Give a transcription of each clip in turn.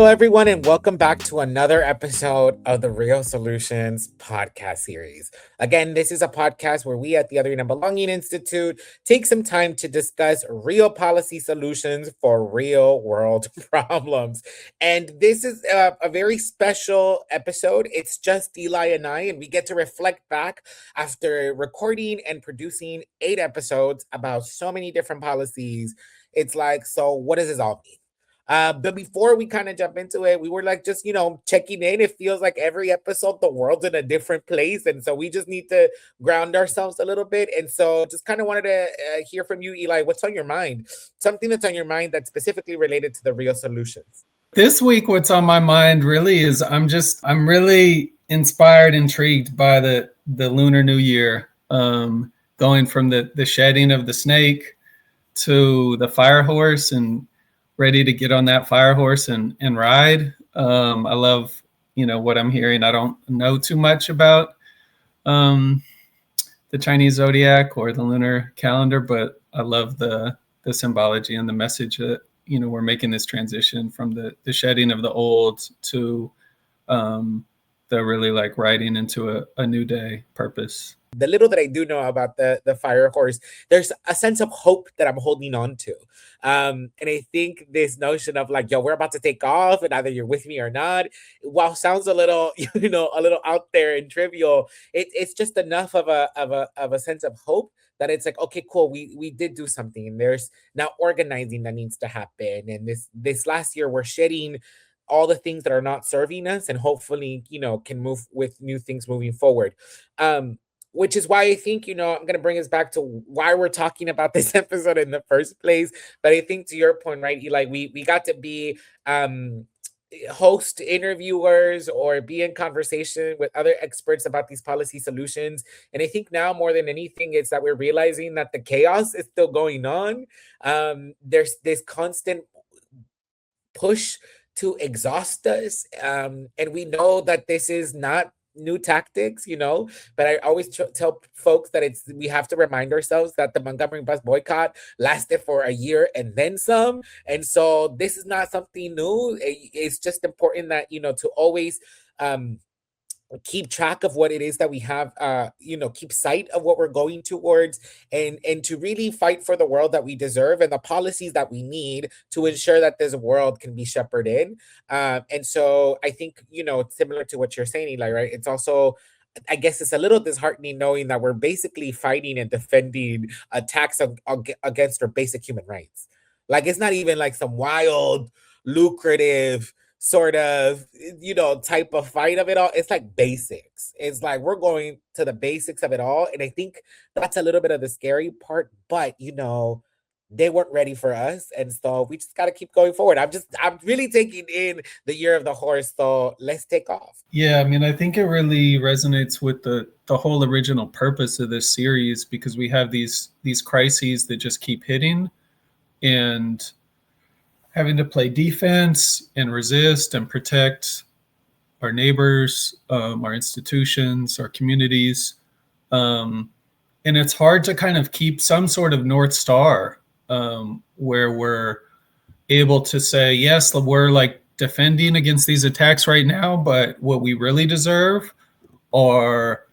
Hello, everyone, and welcome back to another episode of the Real Solutions podcast series. Again, this is a podcast where we at the Othering and Belonging Institute take some time to discuss real policy solutions for real world problems. And this is a very special episode. It's just Eli and I, and we get to reflect back after recording and producing 8 episodes about so many different policies. It's like, so what does this all mean? But before we kind of jump into it, we were like just checking in. It feels like every episode the world's in a different place, and so we just need to ground ourselves a little bit. And so just kind of wanted to hear from you, Eli. What's on your mind? Something that's on your mind that's specifically related to the real solutions. This week, what's on my mind really is I'm really inspired, intrigued by the Lunar New Year, going from the shedding of the snake to the fire horse and ready to get on that fire horse and ride. I love, what I'm hearing. I don't know too much about the Chinese zodiac or the lunar calendar, but I love the symbology and the message that, we're making this transition from the shedding of the old to the really like riding into a new day purpose. The little that I do know about the fire horse, there's a sense of hope that I'm holding on to. And I think this notion of like, yo, we're about to take off and either you're with me or not, while sounds a little, a little out there and trivial, it's just enough of a sense of hope that it's like, okay, cool, we did do something. And there's now organizing that needs to happen. And this last year we're shedding all the things that are not serving us and hopefully, can move with new things moving forward. Which is why I think, I'm going to bring us back to why we're talking about this episode in the first place. But I think to your point, right, Eli, we got to be host interviewers or be in conversation with other experts about these policy solutions. And I think now more than anything, it's that we're realizing that the chaos is still going on. There's this constant push to exhaust us. And we know that this is not new tactics, but I always tell folks that we have to remind ourselves that the Montgomery bus boycott lasted for a year and then some. And so this is not something new. It's just important that, to always keep track of what it is that we have, keep sight of what we're going towards and to really fight for the world that we deserve and the policies that we need to ensure that this world can be shepherded. And so I think, similar to what you're saying, Eli, right? It's also, I guess it's a little disheartening knowing that we're basically fighting and defending attacks against our basic human rights. Like, it's not even like some wild, lucrative, sort of, type of fight of it all. It's like basics. It's like we're going to the basics of it all. And I think that's a little bit of the scary part, but they weren't ready for us. And so we just got to keep going forward. I'm really taking in the year of the horse. So let's take off. Yeah, I mean, I think it really resonates with the whole original purpose of this series, because we have these crises that just keep hitting and having to play defense and resist and protect our neighbors, our institutions, our communities. And it's hard to kind of keep some sort of North Star where we're able to say, yes, we're like defending against these attacks right now, but what we really deserve are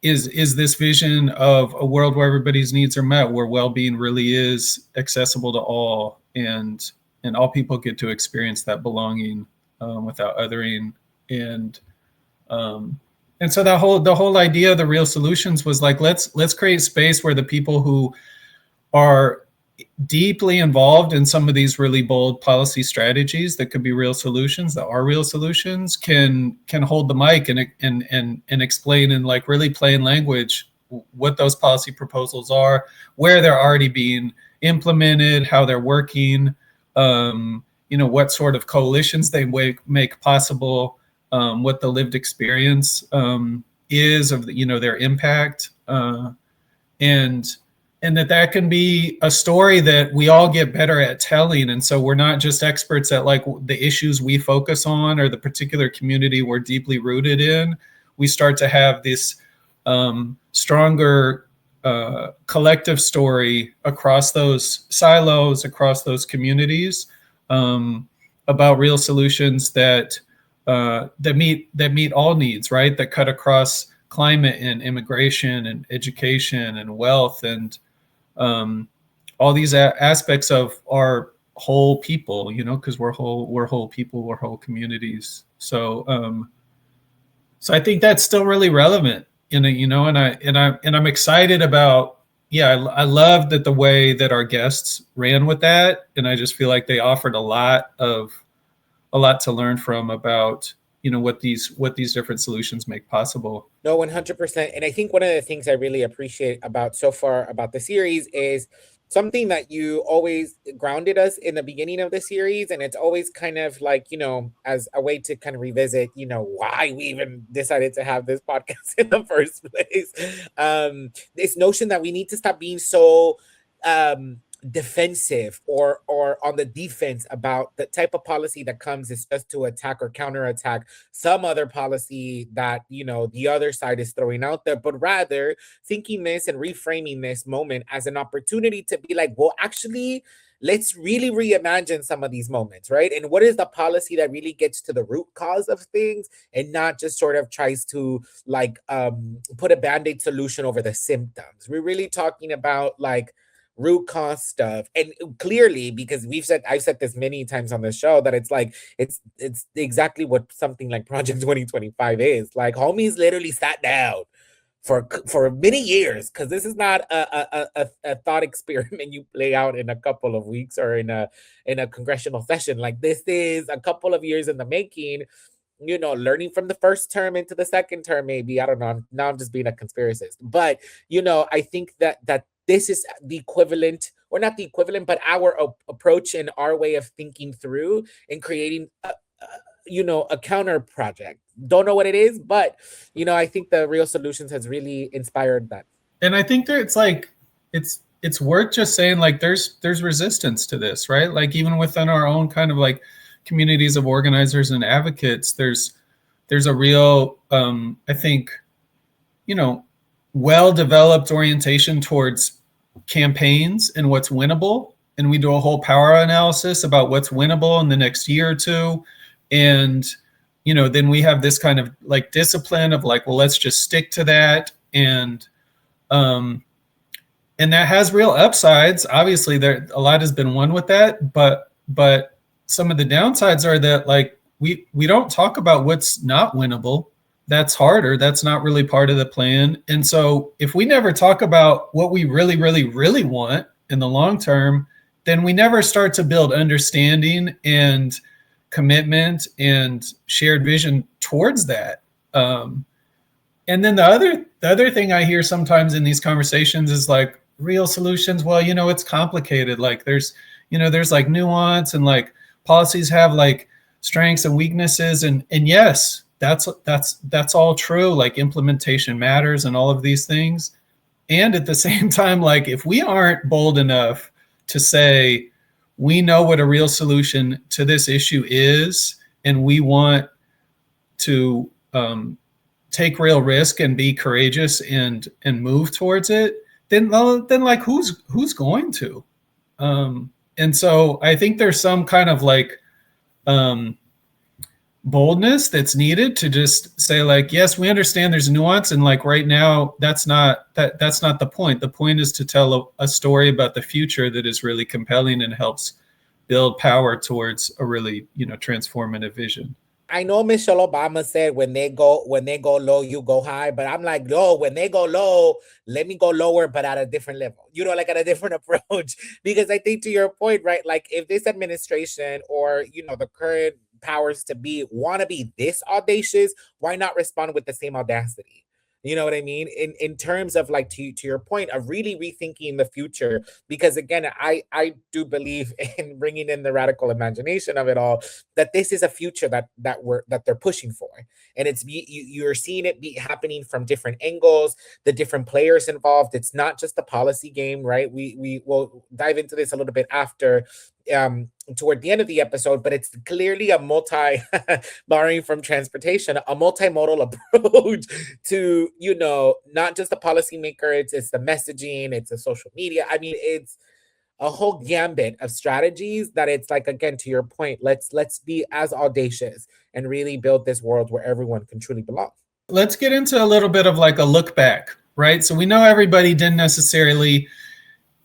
is this vision of a world where everybody's needs are met, where well-being really is accessible to all, and all people get to experience that belonging without othering. And so the whole idea of the real solutions was like, let's create space where the people who are deeply involved in some of these really bold policy strategies that could be real solutions, that are real solutions, can hold the mic and explain in like really plain language what those policy proposals are, where they're already being implemented, how they're working, what sort of coalitions they make possible, what the lived experience is of their impact, and that can be a story that we all get better at telling. And so we're not just experts at like the issues we focus on or the particular community we're deeply rooted in. We start to have this stronger collective story across those silos, across those communities. about real solutions that meet all needs, right? That cut across climate and immigration and education and wealth and um, all these aspects of our whole people, because we're whole people, we're whole communities. So I think that's still really relevant, and I'm excited about. Yeah, I love that the way that our guests ran with that, and I just feel like they offered a lot to learn from about what these different solutions make possible. No, 100%. And I think one of the things I really appreciate about so far about the series is something that you always grounded us in the beginning of the series. And it's always kind of like, as a way to kind of revisit, why we even decided to have this podcast in the first place. This notion that we need to stop being so defensive or on the defense about the type of policy that comes is just to attack or counterattack some other policy that the other side is throwing out there, but rather thinking this and reframing this moment as an opportunity to be like, well, actually, let's really reimagine some of these moments, right? And what is the policy that really gets to the root cause of things and not just sort of tries to like put a band-aid solution over the symptoms. We're really talking about like root cause stuff. And clearly, because I've said this many times on the show, that it's like it's exactly what something like Project 2025 is. Like homies literally sat down for many years, because this is not a thought experiment you play out in a couple of weeks or in a congressional session. Like this is a couple of years in the making, learning from the first term into the second term, maybe. I don't know. Now I'm just being a conspiracist. But, I think that this is the equivalent, or not the equivalent, but our approach and our way of thinking through and creating a counter project. Don't know what it is, but I think the Real Solutions has really inspired that. And I think that it's worth just saying, like, there's resistance to this, right? Like even within our own kind of like communities of organizers and advocates, there's a real I think well developed orientation towards campaigns and what's winnable, and we do a whole power analysis about what's winnable in the next year or two. And then we have this kind of like discipline of like, well, let's just stick to that. Um and that has real upsides. Obviously there a lot has been won with that, but some of the downsides are that like we don't talk about what's not winnable. That's harder. That's not really part of the plan. And so if we never talk about what we really, really, really want in the long term, then we never start to build understanding and commitment and shared vision towards that. And then the other thing I hear sometimes in these conversations is like real solutions. Well, it's complicated. Like there's like nuance, and like policies have like strengths and weaknesses. And yes, that's all true. Like implementation matters and all of these things. And at the same time, like if we aren't bold enough to say we know what a real solution to this issue is, and we want to take real risk and be courageous and move towards it, then like who's going to? And so I think there's some kind of like boldness that's needed to just say like, yes, we understand there's nuance, and like right now that's not the point. The point is to tell a story about the future that is really compelling and helps build power towards a really transformative vision. I know Michelle Obama said when they go low, you go high, but I'm like, no, when they go low, let me go lower, but at a different level, like at a different approach. Because I think to your point, right? Like if this administration or the current powers to be want to be this audacious, why not respond with the same audacity? You know what I mean? In terms of like to your point of really rethinking the future, because again, I do believe in bringing in the radical imagination of it all. That this is a future that they're pushing for, and you're seeing it be happening from different angles, the different players involved. It's not just the policy game, right? We will dive into this a little bit after toward the end of the episode, but it's clearly a borrowing from transportation, a multimodal approach to, not just the policymaker, it's the messaging, it's the social media. I mean, it's a whole gambit of strategies that it's like, again, to your point, let's be as audacious and really build this world where everyone can truly belong. Let's get into a little bit of like a look back, right? So we know everybody didn't necessarily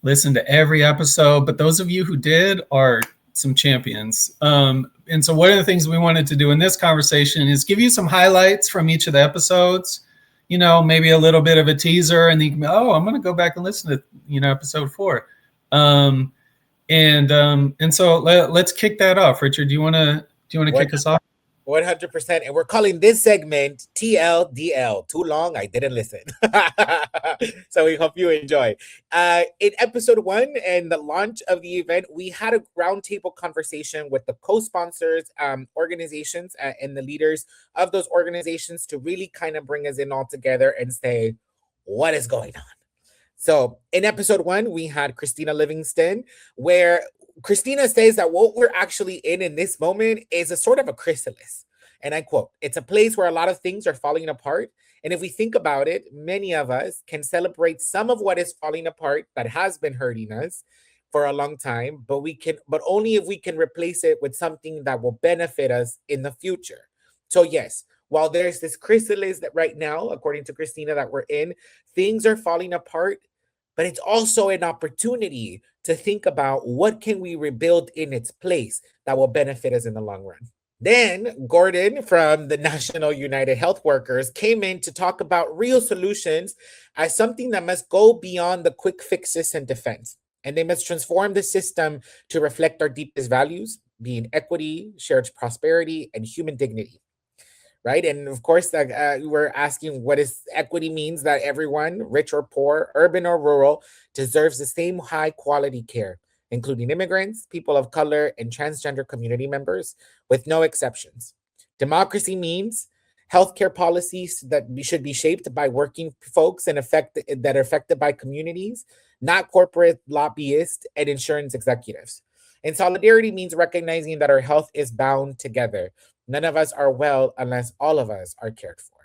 listen to every episode, but those of you who did are some champions. And so one of the things we wanted to do in this conversation is give you some highlights from each of the episodes, maybe a little bit of a teaser, and then you can, I'm going to go back and listen to, episode 4. And so let's kick that off. Richard, do you want to kick us off? 100%. And we're calling this segment TLDL. Too long, I didn't listen. So we hope you enjoy. In episode 1 and the launch of the event, we had a roundtable conversation with the co-sponsors, organizations, and the leaders of those organizations to really kind of bring us in all together and say, what is going on? So in episode 1, we had Christina Livingston, where Christina says that what we're actually in this moment is a sort of a chrysalis. And I quote, it's a place where a lot of things are falling apart. And if we think about it, many of us can celebrate some of what is falling apart that has been hurting us for a long time, but only if we can replace it with something that will benefit us in the future. So yes, while there's this chrysalis that right now, according to Christina, that we're in, things are falling apart, but it's also an opportunity to think about what can we rebuild in its place that will benefit us in the long run. Then Gordon from the National United Health Workers came in to talk about real solutions as something that must go beyond the quick fixes and defense. And they must transform the system to reflect our deepest values, being equity, shared prosperity, and human dignity. Right. And of course, we're asking what is equity means that everyone, rich or poor, urban or rural, deserves the same high quality care, including immigrants, people of color, and transgender community members, with no exceptions. Democracy means healthcare policies that should be shaped by working folks and that are affected by communities, not corporate lobbyists and insurance executives. And solidarity means recognizing that our health is bound together. None of us are well unless all of us are cared for.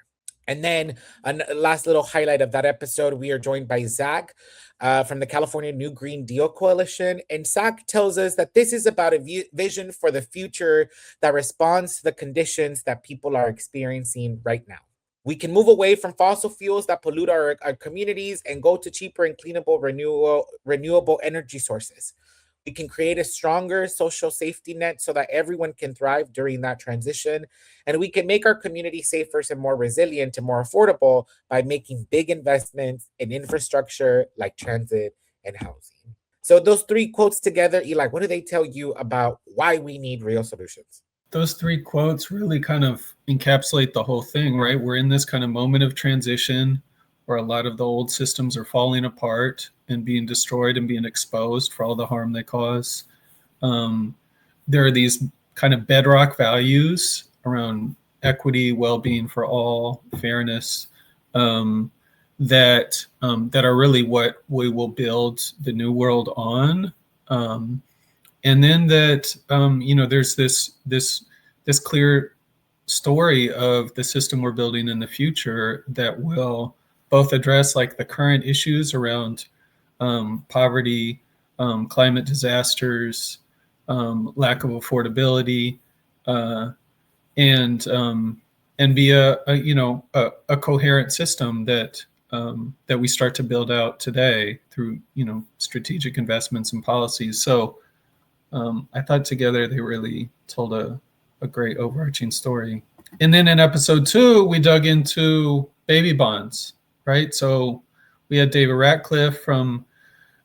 And then a last little highlight of that episode, we are joined by Zach from the California New Green Deal Coalition. And Zach tells us that this is about a vision for the future that responds to the conditions that people are experiencing right now. We can move away from fossil fuels that pollute our communities and go to cheaper and cleanable renewable energy sources. We can create a stronger social safety net so that everyone can thrive during that transition. And we can make our community safer and more resilient and more affordable by making big investments in infrastructure like transit and housing. So those 3 quotes together, Eli, what do they tell you about why we need real solutions? Those 3 quotes really kind of encapsulate the whole thing, right? We're in this kind of moment of transition where a lot of the old systems are falling apart and being destroyed and being exposed for all the harm they cause. There are these kind of bedrock values around equity, well-being for all, fairness, that are really what we will build the new world on. And then that there's this clear story of the system we're building in the future that will both address like the current issues around poverty, climate disasters, lack of affordability, and be a coherent system that we start to build out today through strategic investments and policies. So I thought together they really told a great overarching story. And then in episode 2, we dug into baby bonds. Right. So we had David Ratcliffe from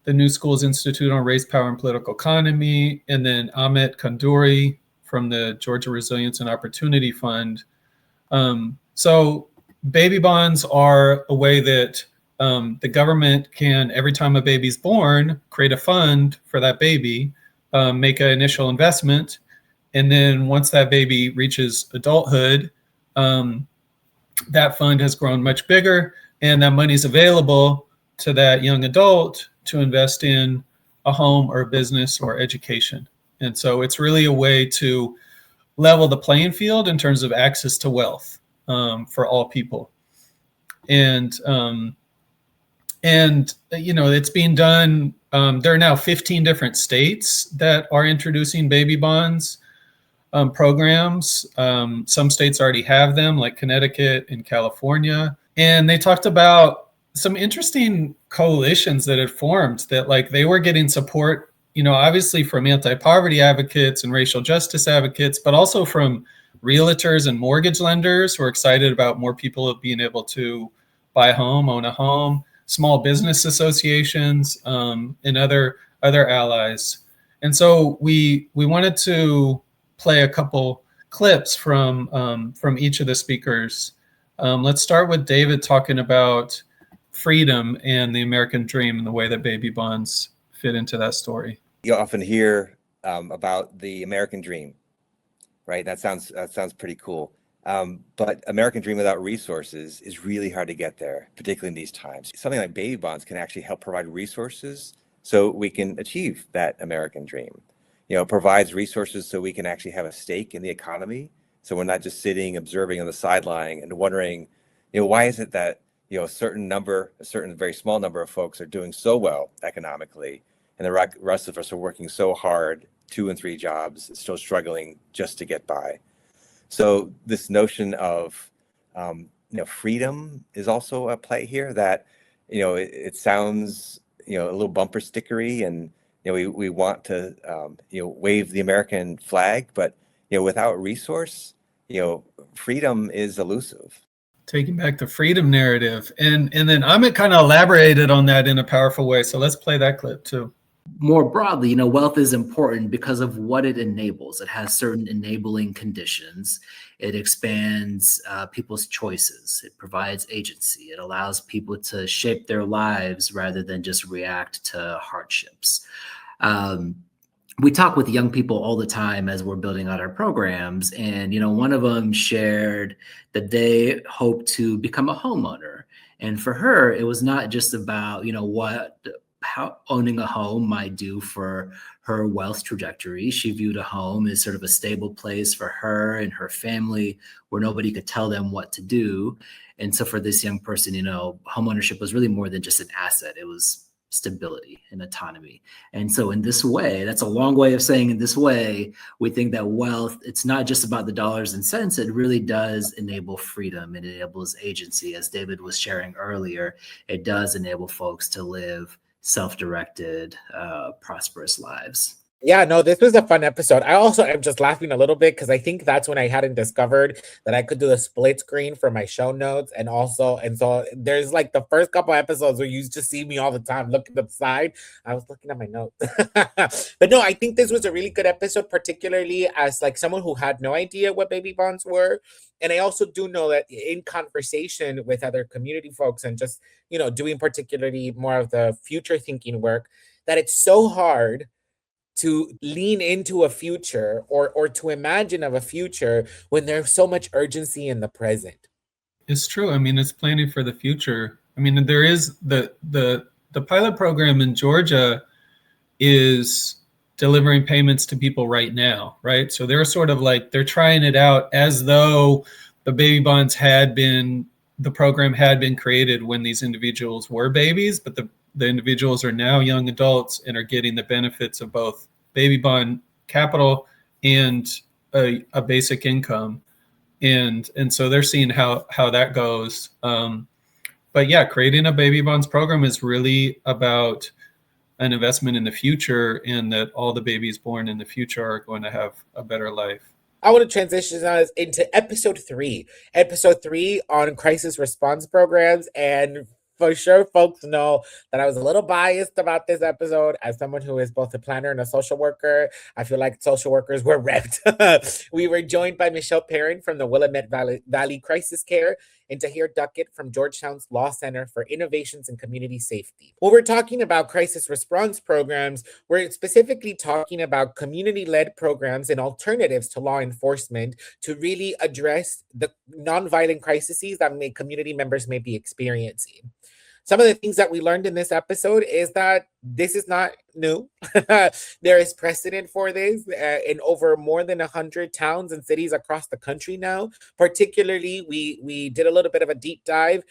the New Schools Institute on Race, Power, and Political Economy, and then Amit Kanduri from the Georgia Resilience and Opportunity Fund. So baby bonds are a way that the government can, every time a baby's born, create a fund for that baby, make an initial investment, and then once that baby reaches adulthood, that fund has grown much bigger. And that money is available to that young adult to invest in a home or a business or education. And so it's really a way to level the playing field in terms of access to wealth for all people. And it's being done There are now 15 different states that are introducing baby bonds programs. Some states already have them, like Connecticut and California. And they talked about some interesting coalitions that had formed that, like, they were getting support, obviously from anti-poverty advocates and racial justice advocates, but also from realtors and mortgage lenders who are excited about more people being able to buy a home, own a home, small business associations, and other allies. And so we wanted to play a couple clips from each of the speakers. Let's start with David talking about freedom and the American dream and the way that baby bonds fit into that story. You often hear about the American dream, right? That sounds pretty cool. But American dream without resources is really hard to get there, particularly in these times. Something like baby bonds can actually help provide resources so we can achieve that American dream. It provides resources so we can actually have a stake in the economy. So we're not just sitting, observing on the sideline and wondering, why is it that, a certain very small number of folks are doing so well economically, and the rest of us are working so hard, 2 and 3 jobs, still struggling just to get by. So this notion of, freedom is also at play here. That, it sounds, a little bumper stickery, and we want to wave the American flag, but without resource, freedom is elusive. Taking back the freedom narrative, and then Amit kind of elaborated on that in a powerful way. So let's play that clip too. More broadly, wealth is important because of what it enables. It has certain enabling conditions. It expands people's choices. It provides agency. It allows people to shape their lives rather than just react to hardships. We talk with young people all the time as we're building out our programs. And, one of them shared that they hope to become a homeowner. And for her, it was not just about, how owning a home might do for her wealth trajectory. She viewed a home as sort of a stable place for her and her family where nobody could tell them what to do. And so for this young person, homeownership was really more than just an asset. It was stability and autonomy. And so in this way, that's a long way of saying in this way, we think that wealth, it's not just about the dollars and cents. It really does enable freedom. It enables agency. As David was sharing earlier, it does enable folks to live self-directed, prosperous lives. Yeah, no, this was a fun episode. I also am just laughing a little bit because I think that's when I hadn't discovered that I could do the split screen for my show notes. And so there's like the first couple episodes where you just see me all the time looking to the side. I was looking at my notes. But no, I think this was a really good episode, particularly as like someone who had no idea what baby bonds were. And I also do know that in conversation with other community folks and just, doing particularly more of the future thinking work, that it's so hard to lean into a future or to imagine of a future when there's so much urgency in the present. It's true. I mean, it's planning for the future. I mean, there is the pilot program in Georgia is delivering payments to people right now, right? So they're sort of like, they're trying it out as though the baby bonds the program had been created when these individuals were babies, but the individuals are now young adults and are getting the benefits of both baby bond capital and a basic income. And so they're seeing how that goes. But yeah, creating a baby bonds program is really about an investment in the future, and that all the babies born in the future are going to have a better life. I want to transition us into episode 3 on crisis response programs. And for sure, folks know that I was a little biased about this episode as someone who is both a planner and a social worker. I feel like social workers were repped. We were joined by Michelle Perrin from the Willamette Valley Crisis Care and Tahir Duckett from Georgetown's Law Center for Innovations in Community Safety. When we're talking about crisis response programs, we're specifically talking about community-led programs and alternatives to law enforcement to really address the nonviolent crises that community members may be experiencing. Some of the things that we learned in this episode is that this is not new. There is precedent for this in over more than 100 towns and cities across the country now. Particularly, we did a little bit of a deep dive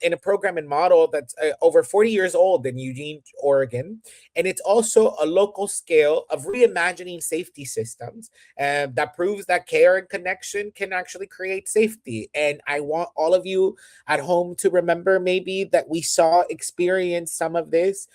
in a program and model that's over 40 years old in Eugene, Oregon. And it's also a local scale of reimagining safety systems that proves that care and connection can actually create safety. And I want all of you at home to remember maybe that we experience some of this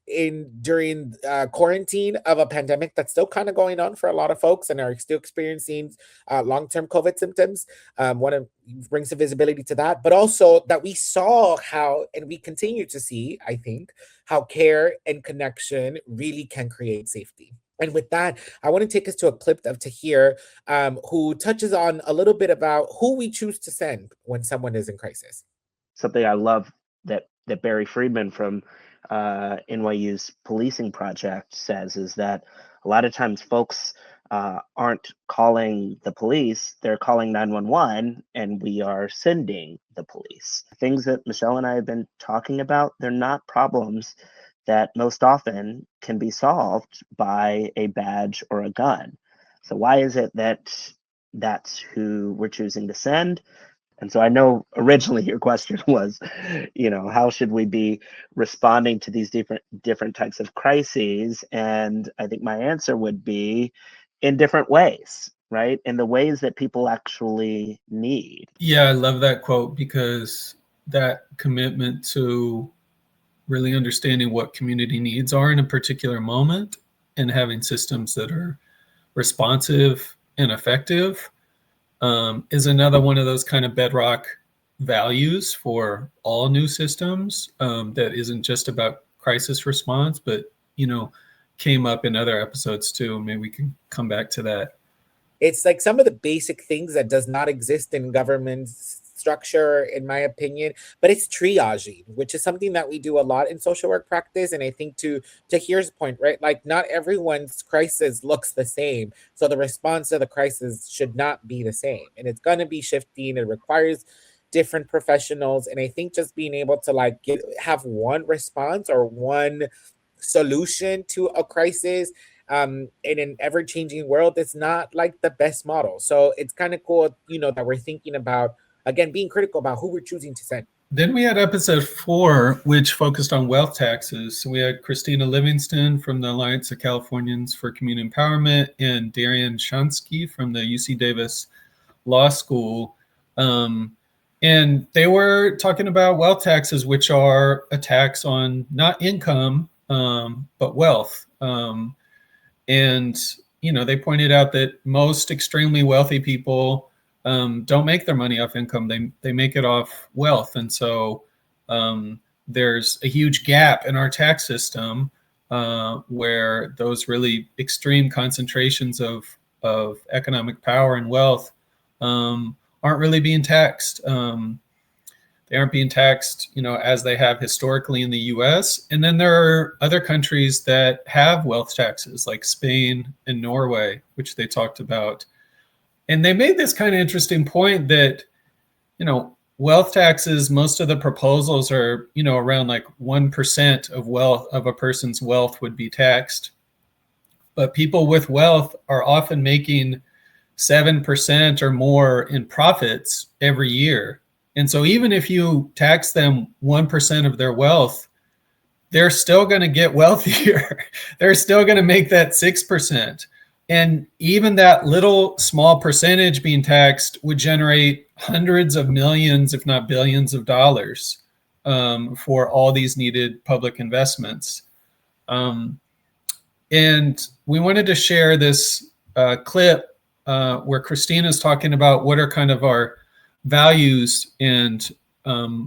in during quarantine of a pandemic that's still kind of going on for a lot of folks and are still experiencing long-term COVID symptoms. Want to bring some visibility to that, but also that we saw how, and we continue to see, I think, how care and connection really can create safety. And with that, I want to take us to a clip of Tahir, who touches on a little bit about who we choose to send when someone is in crisis. Something I love that Barry Friedman from NYU's policing project says is that a lot of times folks aren't calling the police, they're calling 911, and we are sending the police. Things that Michelle and I have been talking about, they're not problems that most often can be solved by a badge or a gun. So why is it that that's who we're choosing to send? And so I know originally your question was, how should we be responding to these different types of crises? And I think my answer would be in different ways, right? In the ways that people actually need. Yeah, I love that quote, because that commitment to really understanding what community needs are in a particular moment and having systems that are responsive and effective is another one of those kind of bedrock values for all new systems that isn't just about crisis response, but, came up in other episodes too. Maybe we can come back to that. It's like some of the basic things that does not exist in government structure, in my opinion, but it's triaging, which is something that we do a lot in social work practice. And I think to Tahir's point, right, like not everyone's crisis looks the same. So the response to the crisis should not be the same. And it's going to be shifting. It requires different professionals. And I think just being able to have one response or one solution to a crisis in an ever-changing world is not like the best model. So it's kind of cool, that we're thinking about, again, being critical about who we're choosing to send. Then we had episode 4, which focused on wealth taxes. So we had Christina Livingston from the Alliance of Californians for Community Empowerment and Darian Shansky from the UC Davis Law School. And they were talking about wealth taxes, which are a tax on not income, but wealth. And, they pointed out that most extremely wealthy people don't make their money off income. They make it off wealth. And so there's a huge gap in our tax system where those really extreme concentrations of economic power and wealth aren't really being taxed. They aren't being taxed, as they have historically in the US. And then there are other countries that have wealth taxes like Spain and Norway, which they talked about. And they made this kind of interesting point that, wealth taxes, most of the proposals are, around like 1% of a person's wealth would be taxed. But people with wealth are often making 7% or more in profits every year. And so even if you tax them 1% of their wealth, they're still going to get wealthier. They're still going to make that 6%. And even that little small percentage being taxed would generate hundreds of millions, if not billions of dollars for all these needed public investments. And we wanted to share this clip where Christina's talking about what are kind of our values and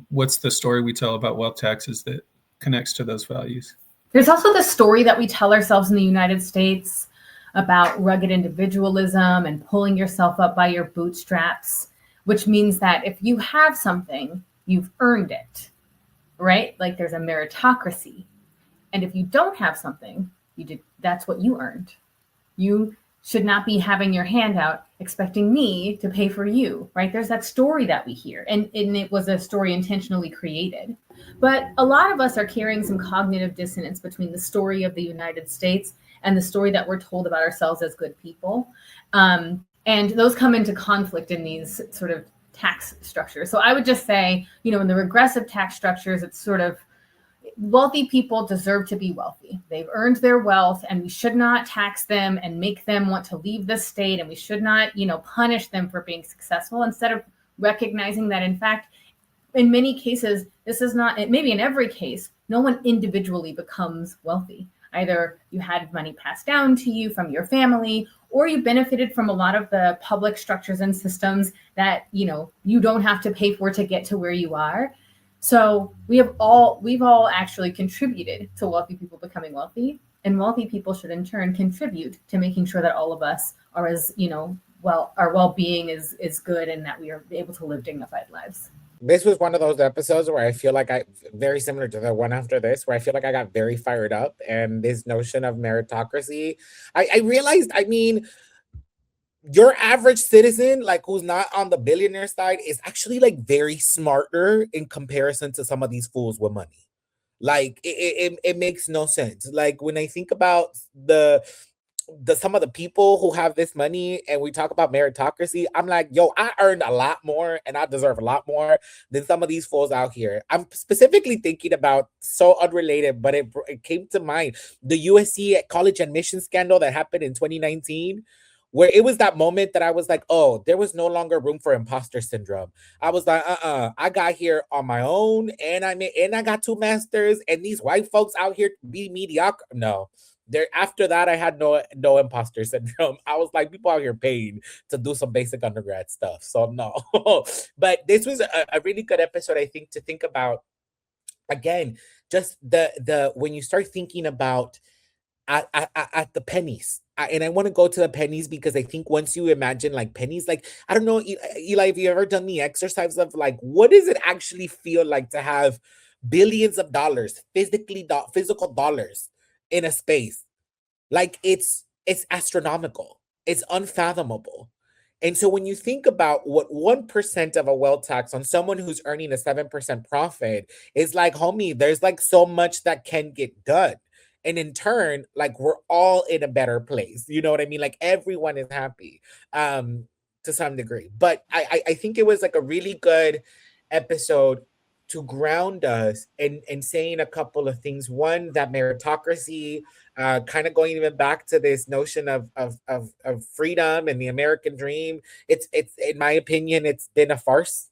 what's the story we tell about wealth taxes that connects to those values. There's also the story that we tell ourselves in the United States about rugged individualism and pulling yourself up by your bootstraps, which means that if you have something, you've earned it, right? Like there's a meritocracy. And if you don't have something, that's what you earned. You should not be having your hand out expecting me to pay for you, right? There's that story that we hear, and it was a story intentionally created. But a lot of us are carrying some cognitive dissonance between the story of the United States and the story that we're told about ourselves as good people. And those come into conflict in these sort of tax structures. So I would just say, in the regressive tax structures, it's sort of wealthy people deserve to be wealthy. They've earned their wealth, and we should not tax them and make them want to leave the state. And we should not, punish them for being successful, instead of recognizing that, in fact, in many cases, this is not, maybe in every case, no one individually becomes wealthy. Either you had money passed down to you from your family, or you benefited from a lot of the public structures and systems that, you don't have to pay for to get to where you are. So we've all actually contributed to wealthy people becoming wealthy, and wealthy people should in turn contribute to making sure that all of us are as, our well-being is good, and that we are able to live dignified lives. This was one of those episodes where I feel like very similar to the one after this, where I feel like I got very fired up, and this notion of meritocracy, I realized, your average citizen, like, who's not on the billionaire side, is actually like very smarter in comparison to some of these fools with money. Like, it makes no sense. Like, when I think about some of the people who have this money, and we talk about meritocracy, I'm like, yo, I earned a lot more and I deserve a lot more than some of these fools out here. I'm specifically thinking about, so unrelated, but it came to mind, the USC college admission scandal that happened in 2019, where it was that moment that I was like, oh, there was no longer room for imposter syndrome. I was like, I got here on my own, and I got 2 masters, and these white folks out here be mediocre. No. There, after that, I had no imposter syndrome. I was like, people out here paying to do some basic undergrad stuff. So no. But this was a really good episode, I think, to think about, again, just the when you start thinking about at the pennies. And I want to go to the pennies because I think once you imagine like pennies, like, I don't know, Eli, have you ever done the exercise of like, what does it actually feel like to have billions of dollars, physical dollars in a space? Like, it's astronomical. It's unfathomable. And so when you think about what 1% of a wealth tax on someone who's earning a 7% profit is like, homie, there's like so much that can get done. And in turn, like, we're all in a better place. You know what I mean? Like, everyone is happy to some degree. But I think it was like a really good episode to ground us and saying a couple of things. One, that meritocracy, kind of going even back to this notion of freedom and the American dream. It's in my opinion, it's been a farce.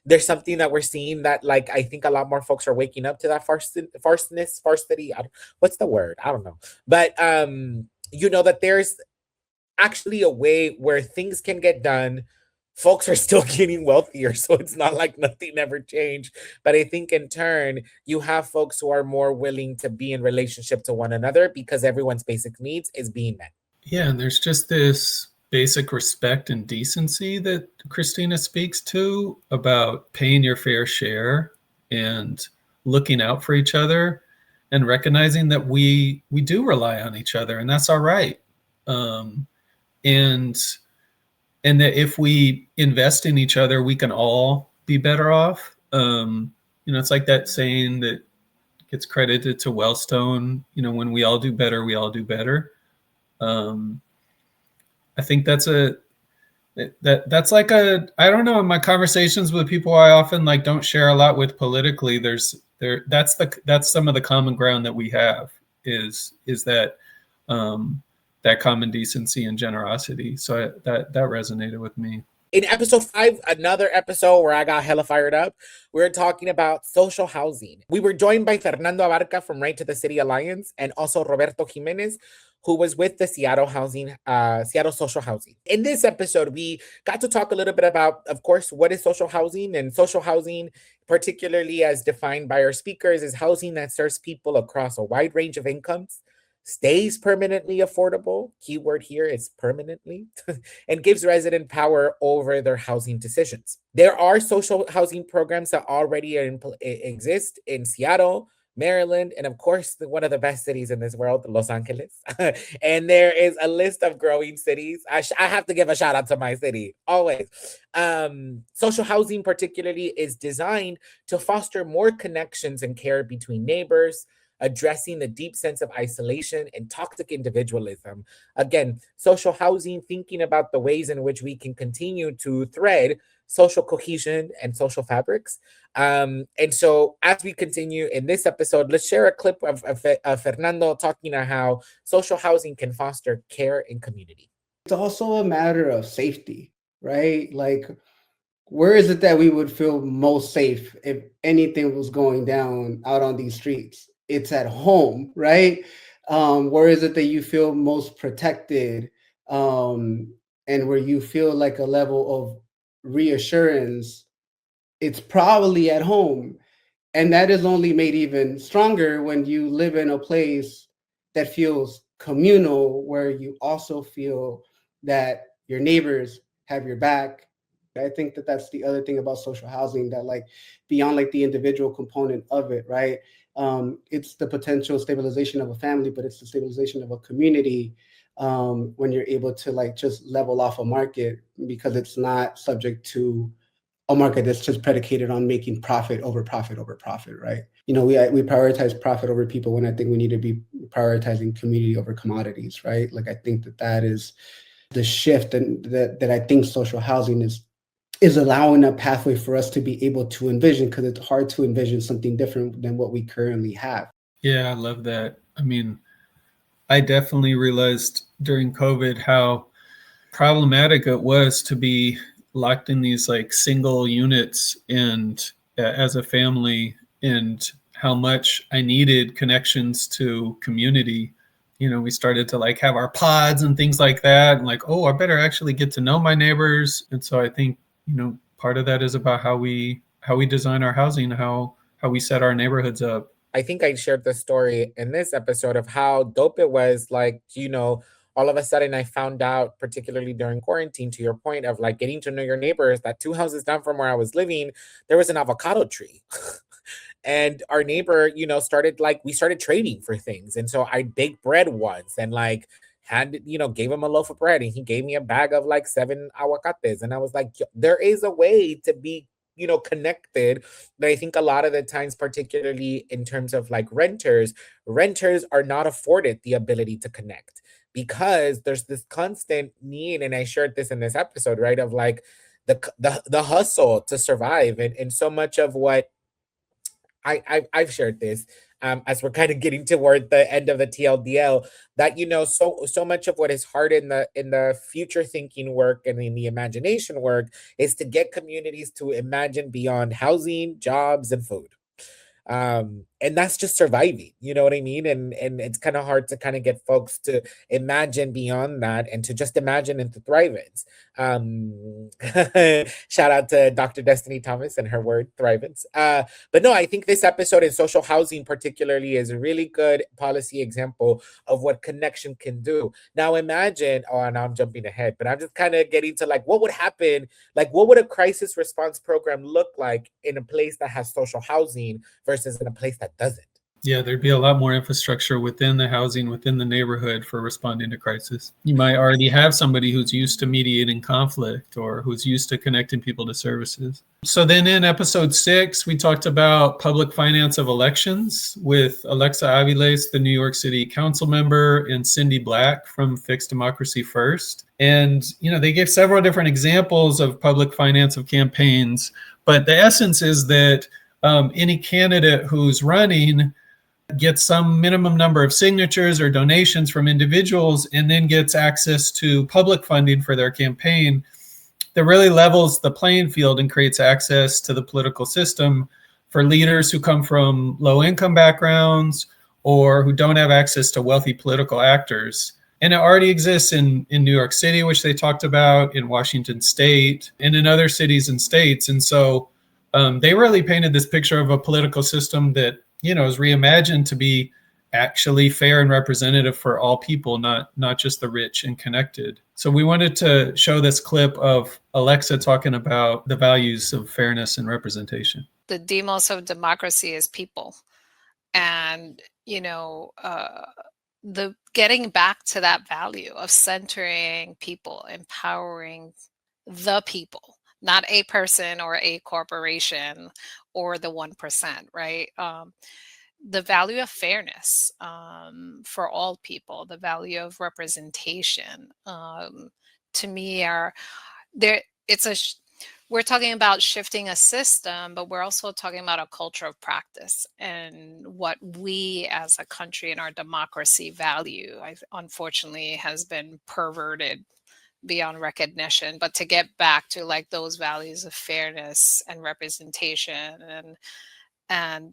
There's something that we're seeing that, like, I think a lot more folks are waking up to that farcity. What's the word? I don't know. But that there's actually a way where things can get done. Folks are still getting wealthier, so it's not like nothing ever changed. But I think in turn, you have folks who are more willing to be in relationship to one another because everyone's basic needs is being met. Yeah, and there's just this basic respect and decency that Christina speaks to about paying your fair share and looking out for each other and recognizing that we do rely on each other, and that's all right. And that if we invest in each other, we can all be better off. It's like that saying that gets credited to Wellstone, when we all do better, we all do better. I think that's like I don't know, in my conversations with people I often like don't share a lot with politically, that's some of the common ground that we have is that that common decency and generosity. So that resonated with me. In episode 5, another episode where I got hella fired up, we were talking about social housing. We were joined by Fernando Abarca from Right to the City Alliance, and also Roberto Jimenez, who was with the Seattle Social Housing. In this episode, we got to talk a little bit about, of course, what is social housing. And social housing, particularly as defined by our speakers, is housing that serves people across a wide range of incomes, stays permanently affordable, keyword here is permanently, and gives resident power over their housing decisions. There are social housing programs that already exist in Seattle, Maryland, and of course, one of the best cities in this world, Los Angeles. And there is a list of growing cities. I have to give a shout out to my city, always. Social housing, particularly, is designed to foster more connections and care between neighbors, addressing the deep sense of isolation and toxic individualism. Again, social housing, thinking about the ways in which we can continue to thread social cohesion and social fabrics. And so, as we continue in this episode, let's share a clip of Fernando talking about how social housing can foster care and community. It's also a matter of safety, right? Like, where is it that we would feel most safe if anything was going down out on these streets? It's at home, right? Where is it that you feel most protected, and where you feel like a level of reassurance? It's probably at home. And that is only made even stronger when you live in a place that feels communal, where you also feel that your neighbors have your back. I think that that's the other thing about social housing, that like beyond like the individual component of it, right? It's the potential stabilization of a family, but it's the stabilization of a community, when you're able to like just level off a market, because it's not subject to a market that's just predicated on making profit over profit over profit, right? You know, we prioritize profit over people when I think we need to be prioritizing community over commodities, right? Like, I think that that is the shift, and that I think social housing is allowing a pathway for us to be able to envision, because it's hard to envision something different than what we currently have. Yeah, I love that. I mean, I definitely realized during COVID how problematic it was to be locked in these like single units and as a family, and how much I needed connections to community. You know, we started to like have our pods and things like that, and like, oh, I better actually get to know my neighbors. And so I think, you know, part of that is about how we design our housing, how we set our neighborhoods up. I think I shared the story in this episode of how dope it was. Like, you know, all of a sudden I found out, particularly during quarantine, to your point of like getting to know your neighbors, that 2 houses down from where I was living, there was an avocado tree. And our neighbor, you know, we started trading for things. And so I baked bread once and like gave him a loaf of bread, and he gave me a bag of like 7 aguacates. And I was like, there is a way to be, you know, connected. But I think a lot of the times, particularly in terms of like renters are not afforded the ability to connect, because there's this constant need. And I shared this in this episode, right? Of like the hustle to survive. And so much of what I've shared this, as we're kind of getting toward the end of the TLDL, that, you know, so much of what is hard in the future thinking work and in the imagination work is to get communities to imagine beyond housing, jobs, and food. And that's just surviving, you know what I mean? And it's kind of hard to kind of get folks to imagine beyond that, and to just imagine into thrive-ins. Shout out to Dr. Destiny Thomas and her word, thrive-ins. But no, I think this episode in social housing particularly is a really good policy example of what connection can do. Now imagine, oh, now I'm jumping ahead, but I'm just kind of getting to like, what would happen? Like, what would a crisis response program look like in a place that has social housing versus in a place that doesn't? Yeah, there'd be a lot more infrastructure within the housing, within the neighborhood for responding to crisis. You might already have somebody who's used to mediating conflict, or who's used to connecting people to services. So then in episode 6, we talked about public finance of elections with Alexa Aviles, the New York City council member, and Cindy Black from Fix Democracy First. And, you know, they gave several different examples of public finance of campaigns, but the essence is that any candidate who's running gets some minimum number of signatures or donations from individuals, and then gets access to public funding for their campaign, that really levels the playing field and creates access to the political system for leaders who come from low income backgrounds or who don't have access to wealthy political actors. And it already exists in New York City, which they talked about, in Washington State, and in other cities and states. And so they really painted this picture of a political system that, you know, is reimagined to be actually fair and representative for all people, not just the rich and connected. So we wanted to show this clip of Alexa talking about the values of fairness and representation. The demos of democracy is people. And, the getting back to that value of centering people, empowering the people, not a person or a corporation or the 1%, right? The value of fairness for all people, the value of representation, to me are there. We're talking about shifting a system, but we're also talking about a culture of practice and what we as a country and our democracy value. Unfortunately, has been perverted beyond recognition. But to get back to like those values of fairness and representation and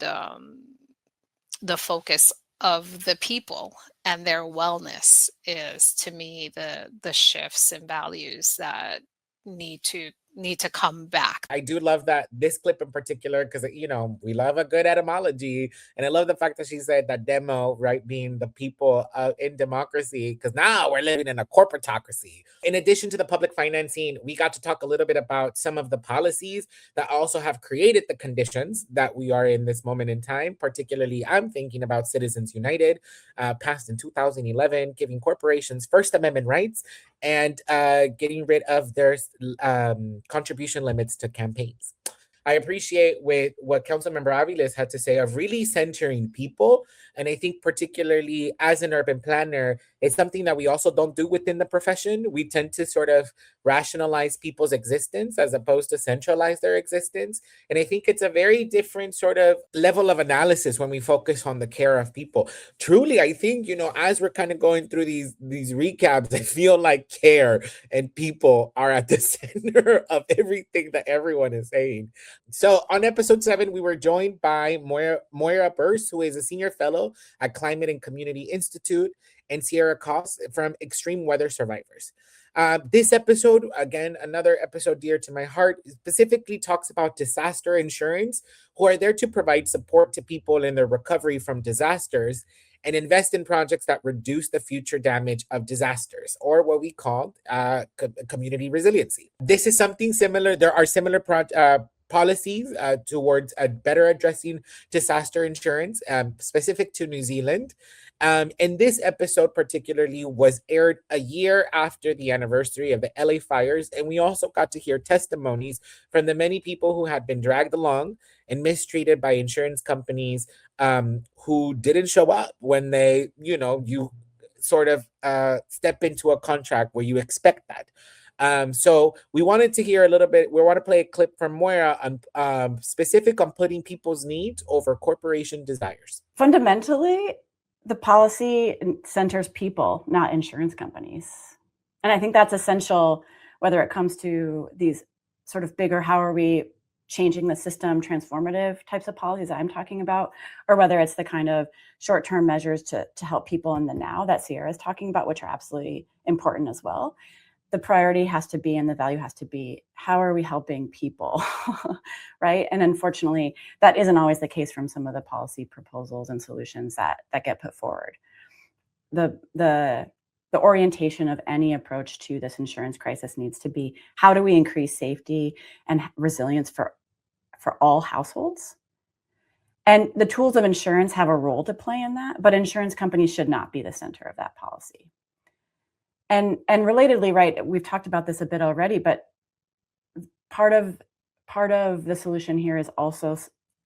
the focus of the people and their wellness is, to me, the shifts and values that need to come back. I do love that this clip in particular, because we love a good etymology, and I love the fact that she said that demo, right, being the people in democracy, because now we're living in a corporatocracy. In addition to the public financing, we got to talk a little bit about some of the policies that also have created the conditions that we are in this moment in time. Particularly, I'm thinking about Citizens United, passed in 2011, giving corporations First Amendment rights and getting rid of their contribution limits to campaigns. I appreciate what Councilmember Aviles had to say of really centering people. And I think particularly as an urban planner, it's something that we also don't do within the profession. We tend to sort of rationalize people's existence as opposed to centralize their existence. And I think it's a very different sort of level of analysis when we focus on the care of people. Truly, I think, as we're kind of going through these recaps, I feel like care and people are at the center of everything that everyone is saying. So on episode 7, we were joined by Moira Burse, who is a senior fellow at Climate and Community Institute, and Sierra Koss from Extreme Weather Survivors. This episode, again, another episode dear to my heart, specifically talks about disaster insurance, who are there to provide support to people in their recovery from disasters and invest in projects that reduce the future damage of disasters, or what we call community resiliency. This is something similar. There are similar policies towards better addressing disaster insurance, specific to New Zealand. And this episode particularly was aired a year after the anniversary of the LA fires. And we also got to hear testimonies from the many people who had been dragged along and mistreated by insurance companies who didn't show up when they, you sort of step into a contract where you expect that. So we wanted to hear a little bit. We want to play a clip from Moira on specific on putting people's needs over corporation desires. Fundamentally, the policy centers people, not insurance companies. And I think that's essential, whether it comes to these sort of bigger, how are we changing the system, transformative types of policies I'm talking about, or whether it's the kind of short-term measures to help people in the now that Sierra is talking about, which are absolutely important as well. The priority has to be, and the value has to be, how are we helping people, right? And unfortunately, that isn't always the case from some of the policy proposals and solutions that get put forward. The orientation of any approach to this insurance crisis needs to be, how do we increase safety and resilience for all households? And the tools of insurance have a role to play in that, but insurance companies should not be the center of that policy. And relatedly, right, we've talked about this a bit already, but part of the solution here is also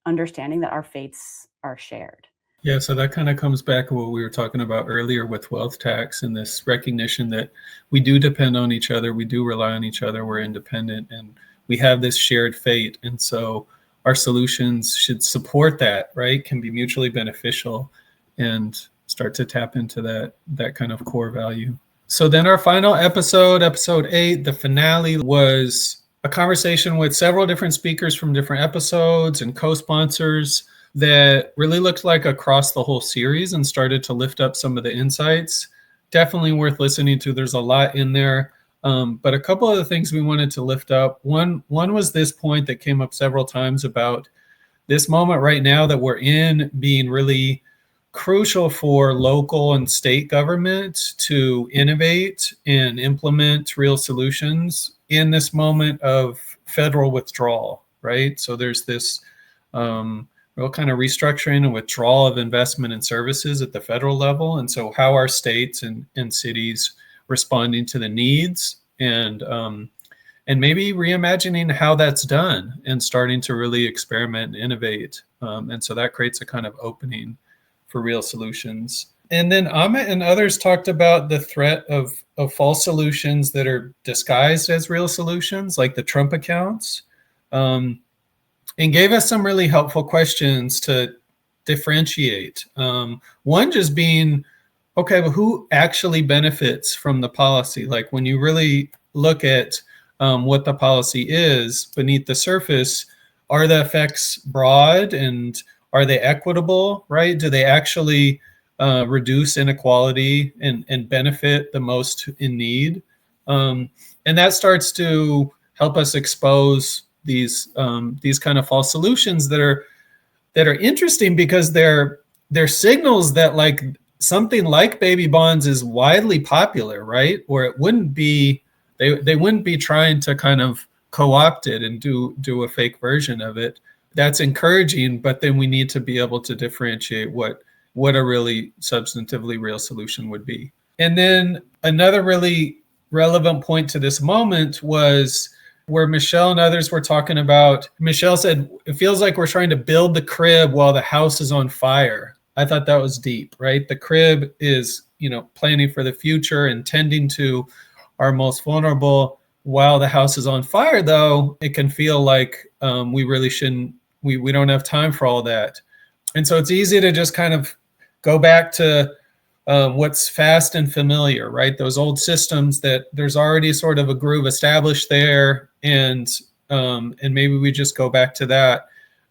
understanding that our fates are shared. Yeah, so that kind of comes back to what we were talking about earlier with wealth tax and this recognition that we do depend on each other, we do rely on each other, we're independent, and we have this shared fate. And so our solutions should support that, right? Can be mutually beneficial and start to tap into that kind of core value. So then our final episode 8, the finale, was a conversation with several different speakers from different episodes and co-sponsors that really looked like across the whole series and started to lift up some of the insights. Definitely worth listening to. There's a lot in there. But a couple of the things we wanted to lift up. One was this point that came up several times about this moment right now that we're in being really crucial for local and state government to innovate and implement real solutions in this moment of federal withdrawal, right? So there's this real kind of restructuring and withdrawal of investment in services at the federal level. And so how are states and cities responding to the needs, and maybe reimagining how that's done and starting to really experiment and innovate. And so that creates a kind of opening for real solutions. And then Amit and others talked about the threat of false solutions that are disguised as real solutions, like the Trump accounts, and gave us some really helpful questions to differentiate. One just being, okay, well, who actually benefits from the policy? Like when you really look at what the policy is beneath the surface, are the effects broad and are they equitable, right? Do they actually reduce inequality and benefit the most in need? And that starts to help us expose these kind of false solutions that are interesting, because they're signals that like something like baby bonds is widely popular, right? Or it wouldn't be, they wouldn't be trying to kind of co-opt it and do a fake version of it. That's encouraging, but then we need to be able to differentiate what a really substantively real solution would be. And then another really relevant point to this moment was where Michelle and others were talking about. Michelle said, it feels like we're trying to build the crib while the house is on fire. I thought that was deep, right? The crib is, planning for the future and tending to our most vulnerable. While the house is on fire, though, it can feel like we really shouldn't, we don't have time for all that. And so it's easy to just kind of go back to what's fast and familiar, right? Those old systems that there's already sort of a groove established there, and maybe we just go back to that.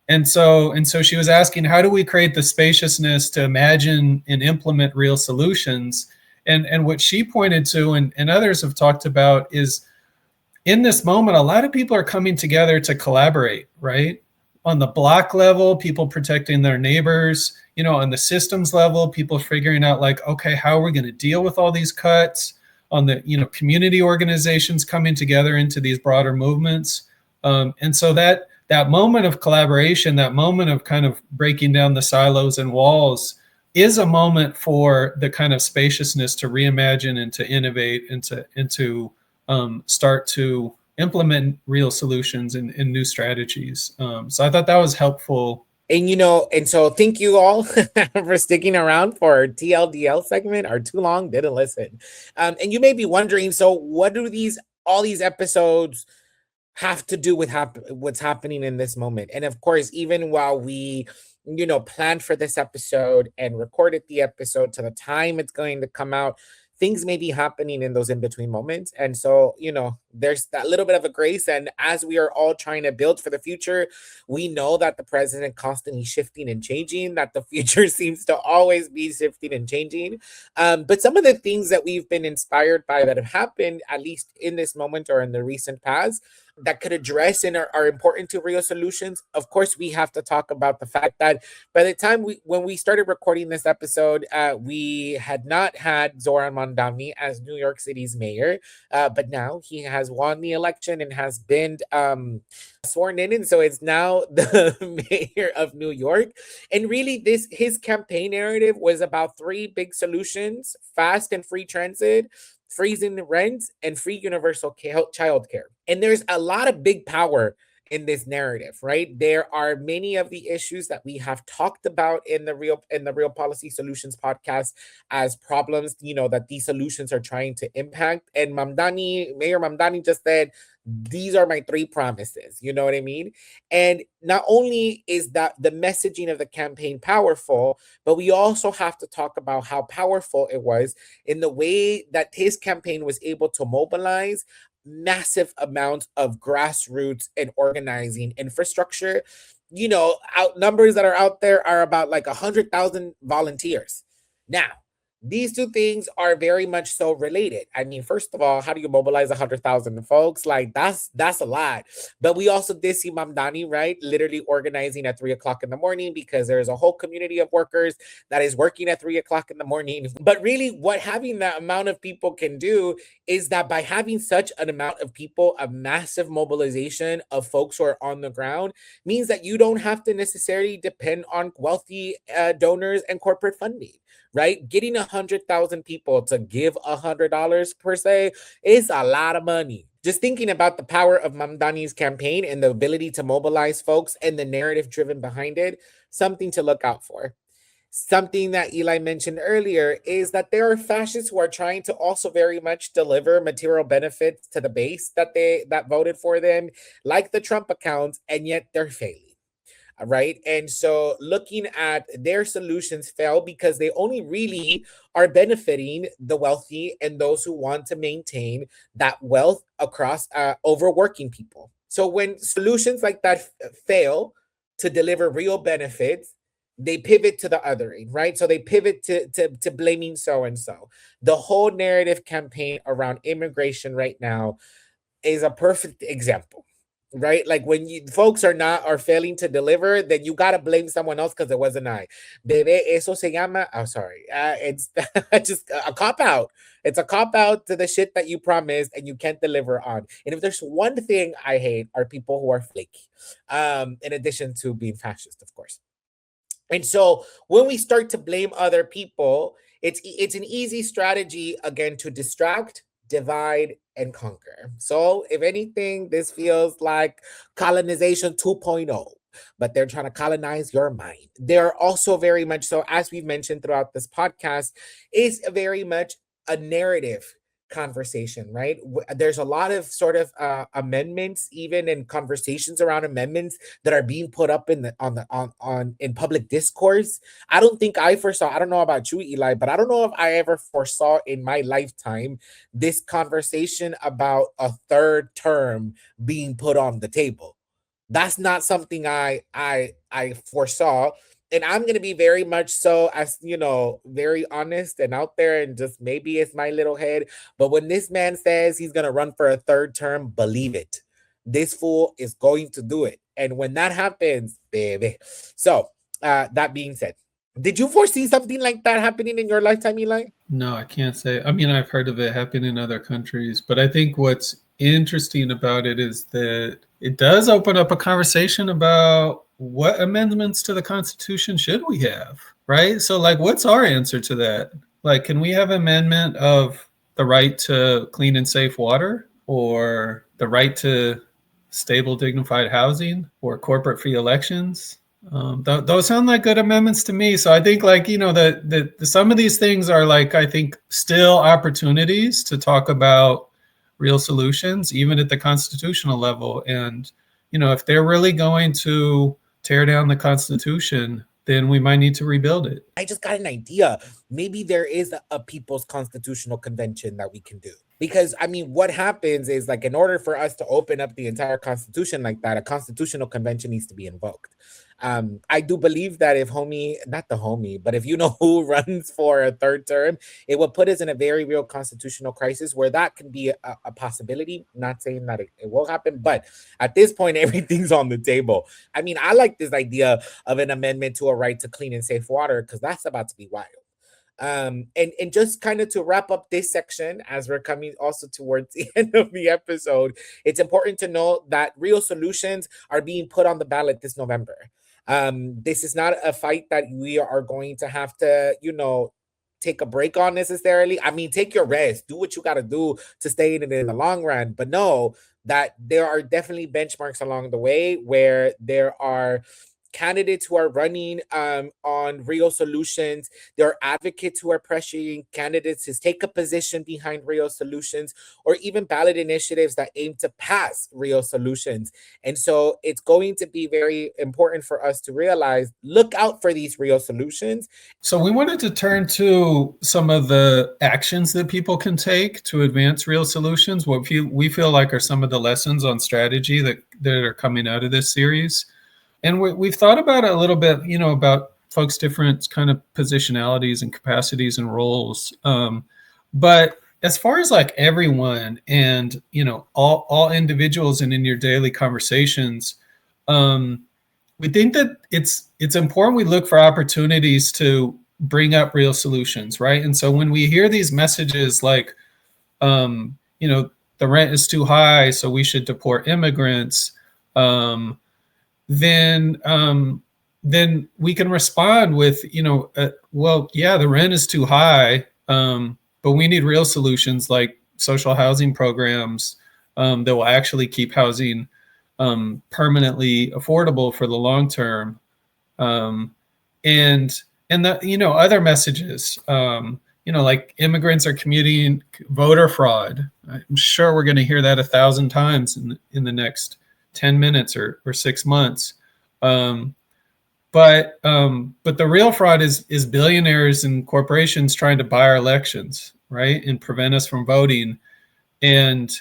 And so she was asking, how do we create the spaciousness to imagine and implement real solutions? And what she pointed to, and others have talked about, is in this moment, a lot of people are coming together to collaborate, right? On the block level, people protecting their neighbors, on the systems level, people figuring out like, okay, how are we going to deal with all these cuts? On the, community organizations coming together into these broader movements. And so that moment of collaboration, that moment of kind of breaking down the silos and walls is a moment for the kind of spaciousness to reimagine and to innovate and to start to implement real solutions and new strategies. So I thought that was helpful. And so thank you all for sticking around for our TLDL segment, our too long didn't listen. And you may be wondering, so what do all these episodes have to do with what's happening in this moment? And of course, even while we planned for this episode and recorded the episode to the time it's going to come out, things may be happening in those in-between moments. And so, there's that little bit of a grace. And as we are all trying to build for the future, we know that the president constantly shifting and changing, that the future seems to always be shifting and changing. But some of the things that we've been inspired by that have happened, at least in this moment or in the recent past, that could address and are important to real solutions. Of course, we have to talk about the fact that by the time when we started recording this episode, we had not had Zoran Mandani as New York City's mayor, but now he has won the election and has been sworn in, and so it's now the mayor of New York. And really, his campaign narrative was about three big solutions: fast and free transit, freezing the rent, and free universal childcare. And there's a lot of big power in this narrative, right? There are many of the issues that we have talked about in the Real Policy Solutions podcast as problems, that these solutions are trying to impact. And Mayor Mamdani just said, these are my three promises. You know what I mean? And not only is that the messaging of the campaign powerful, but we also have to talk about how powerful it was in the way that his campaign was able to mobilize massive amounts of grassroots and organizing infrastructure. Numbers that are out there are about like 100,000 volunteers. Now, These two things are very much so related. I mean, first of all, how do you mobilize 100,000 folks? Like that's a lot. But we also did see Mamdani, right? Literally organizing at 3 o'clock in the morning because there's a whole community of workers that is working at 3 o'clock in the morning. But really, what having that amount of people can do is that by having such an amount of people, a massive mobilization of folks who are on the ground means that you don't have to necessarily depend on wealthy donors and corporate funding, right? Getting 100,000 people to give $100 per se is a lot of money. Just thinking about the power of Mamdani's campaign and the ability to mobilize folks and the narrative driven behind it, something to look out for. Something that Eli mentioned earlier is that there are fascists who are trying to also very much deliver material benefits to the base that voted for them, like the Trump accounts, and yet they're failing. Right. And so looking at their solutions fail because they only really are benefiting the wealthy and those who want to maintain that wealth across over working people. So when solutions like that fail to deliver real benefits, they pivot to the othering, right? So they pivot to blaming so and so. The whole narrative campaign around immigration right now is a perfect example, right? Like when you folks are failing to deliver, then you gotta blame someone else because it wasn't I. Bebe, eso se llama. Oh, sorry. It's just a cop out. It's a cop out to the shit that you promised and you can't deliver on. And if there's one thing I hate, are people who are flaky. In addition to being fascist, of course. And so when we start to blame other people, it's an easy strategy again to distract, divide, and conquer. So if anything, this feels like colonization 2.0, but they're trying to colonize your mind. They're also very much so, as we've mentioned throughout this podcast, is very much a narrative conversation, right? There's a lot of sort of amendments, even in conversations around amendments that are being put up in the on in public discourse. I don't think I foresaw. I don't know about you, Eli, but I don't know if I ever foresaw in my lifetime this conversation about a third term being put on the table. That's not something I foresaw. And I'm going to be very much so, as you know, very honest and out there, and just maybe it's my little head. But when this man says he's going to run for a third term, believe it. This fool is going to do it. And when that happens, baby. So, that being said, did you foresee something like that happening in your lifetime, Eli? No, I can't say. I mean, I've heard of it happen in other countries, but I think what's interesting about it is that it does open up a conversation about what amendments to the Constitution should we have, right? So, like, what's our answer to that? Like, can we have amendment of the right to clean and safe water, or the right to stable, dignified housing, or corporate free elections? Those sound like good amendments to me. So I think, like, you know, the some of these things are, like, I think still opportunities to talk about real solutions, even at the constitutional level. And, you know, if they're really going to tear down the Constitution, then we might need to rebuild it. I just got an idea. Maybe there is a people's constitutional convention that we can do. Because, I mean, what happens is, like, in order for us to open up the entire Constitution like that, a constitutional convention needs to be invoked. I do believe that if not the homie, but if you know who runs for a third term, it will put us in a very real constitutional crisis where that can be a possibility. Not saying that it will happen, but at this point, everything's on the table. I mean, I like this idea of an amendment to a right to clean and safe water, because that's about to be wild. And just kind of to wrap up this section, as we're coming also towards the end of the episode, it's important to note that real solutions are being put on the ballot this November. This is not a fight that we are going to have to, you know, take a break on necessarily. I mean, take your rest, do what you got to do to stay in it in the long run, but know that there are definitely benchmarks along the way where there are candidates who are running on real solutions. There are advocates who are pressuring candidates to take a position behind real solutions, or even ballot initiatives that aim to pass real solutions. And so it's going to be very important for us to realize, look out for these real solutions. So we wanted to turn to some of the actions that people can take to advance real solutions. What we feel like are some of the lessons on strategy that are coming out of this series. And we've thought about it a little bit, you know, about folks different kind of positionalities and capacities and roles. But as far as like everyone and, you know, all individuals and in your daily conversations, we think that it's important we look for opportunities to bring up real solutions, right? And so when we hear these messages like, you know, the rent is too high, so we should deport immigrants, then we can respond with, you know, well, yeah, the rent is too high, but we need real solutions like social housing programs that will actually keep housing permanently affordable for the long term, and the, you know, other messages, you know, like immigrants are committing voter fraud. I'm sure we're going to hear that 1,000 times in the next 10 minutes or 6 months. But the real fraud is billionaires and corporations trying to buy our elections, right, and prevent us from voting. And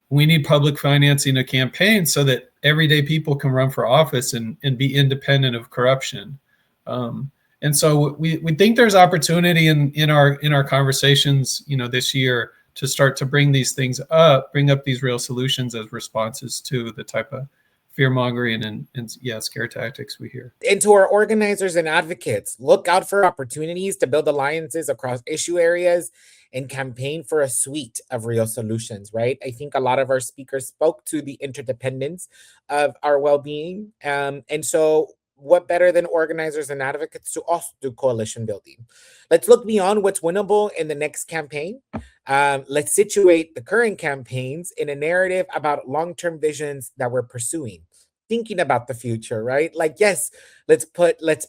we need public financing of campaigns so that everyday people can run for office and be independent of corruption. And so we think there's opportunity in our conversations, you know, this year to start to bring these things up, bring up these real solutions as responses to the type of fear mongering and yeah, scare tactics we hear. And to our organizers and advocates, look out for opportunities to build alliances across issue areas and campaign for a suite of real solutions, right? I think a lot of our speakers spoke to the interdependence of our well-being. And so what better than organizers and advocates to also do coalition building? Let's look beyond what's winnable in the next campaign. Let's situate the current campaigns in a narrative about long-term visions that we're pursuing, thinking about the future, right? Like, yes, let's put out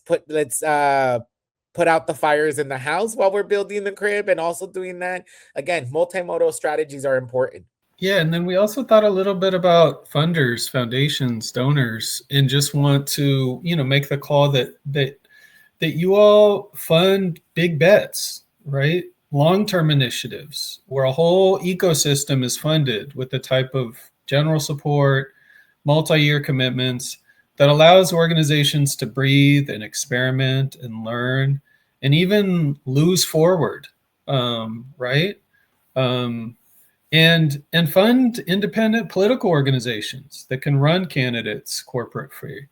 the fires in the house while we're building the crib, and also doing that. Again, multimodal strategies are important. Yeah, and then we also thought a little bit about funders, foundations, donors, and just want to, you know, make the call that you all fund big bets, right? Long-term initiatives where a whole ecosystem is funded with the type of general support, multi-year commitments that allows organizations to breathe and experiment and learn and even lose forward, right? And fund independent political organizations that can run candidates corporate free.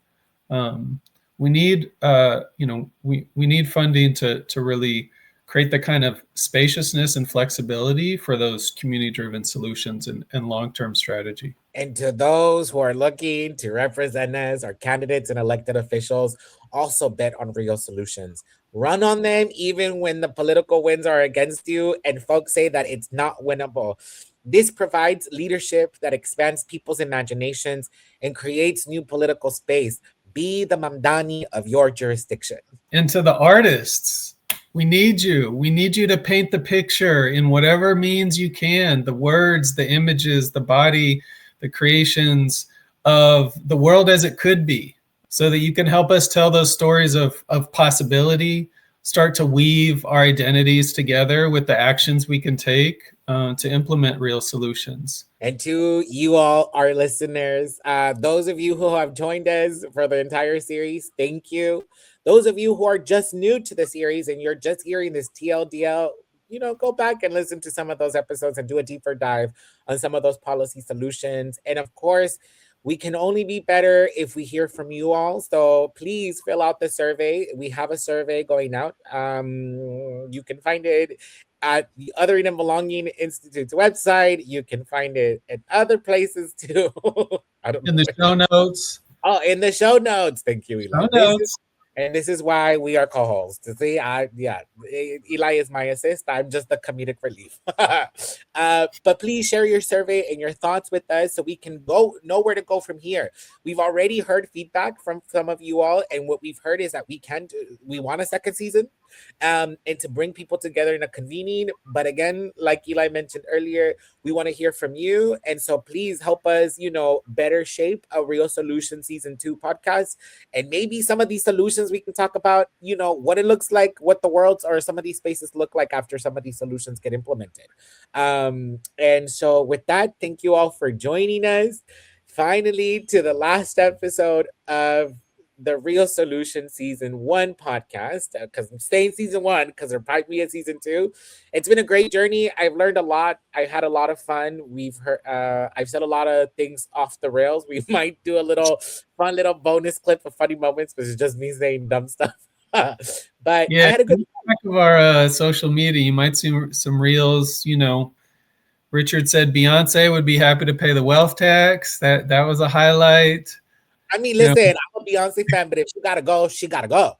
We need, you know, we need funding to really create the kind of spaciousness and flexibility for those community-driven solutions and long-term strategy. And to those who are looking to represent us, our candidates and elected officials, also bet on real solutions. Run on them even when the political winds are against you and folks say that it's not winnable. This provides leadership that expands people's imaginations and creates new political space. Be the Mamdani of your jurisdiction. And to the artists, we need you. We need you to paint the picture in whatever means you can, the words, the images, the body, the creations of the world as it could be, so that you can help us tell those stories of possibility, start to weave our identities together with the actions we can take to implement real solutions. And to you all, our listeners, those of you who have joined us for the entire series, thank you. Those of you who are just new to the series and you're just hearing this TLDL, you know, go back and listen to some of those episodes and do a deeper dive on some of those policy solutions. And of course, we can only be better if we hear from you all. So please fill out the survey. We have a survey going out. You can find it at the Othering and Belonging Institute's website. You can find it at other places too. In the show notes. Oh, in the show notes. Thank you, Eli. Show notes. And this is why we are co-hosts. See, Eli is my assist. I'm just the comedic relief. But please share your survey and your thoughts with us so we can know where to go from here. We've already heard feedback from some of you all, and what we've heard is that we want a second season, and to bring people together in a convening. But again, like Eli mentioned earlier, we want to hear from you, and so please help us, you know, better shape a Real Solution Season 2 podcast, and maybe some of these solutions we can talk about, you know, what it looks like, what the worlds or some of these spaces look like after some of these solutions get implemented. And so with that, thank you all for joining us. Finally, to the last episode of the Real Solution Season 1 podcast, because I'm staying Season 1 because there might be a Season 2. It's been a great journey. I've learned a lot. I had a lot of fun. We've heard, I've said a lot of things off the rails. We might do a little fun little bonus clip of funny moments, but it's just me saying dumb stuff. But Yeah, I had a good back of our social media, you might see some reels. You know, Richard said Beyonce would be happy to pay the wealth tax. That was a highlight. I mean, listen, I'm a Beyonce fan, but if she gotta go, she gotta go.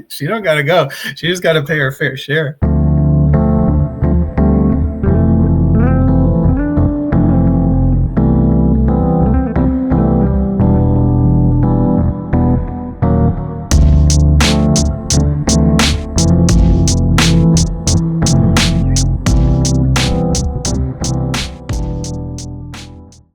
She don't gotta go. She just gotta pay her fair share.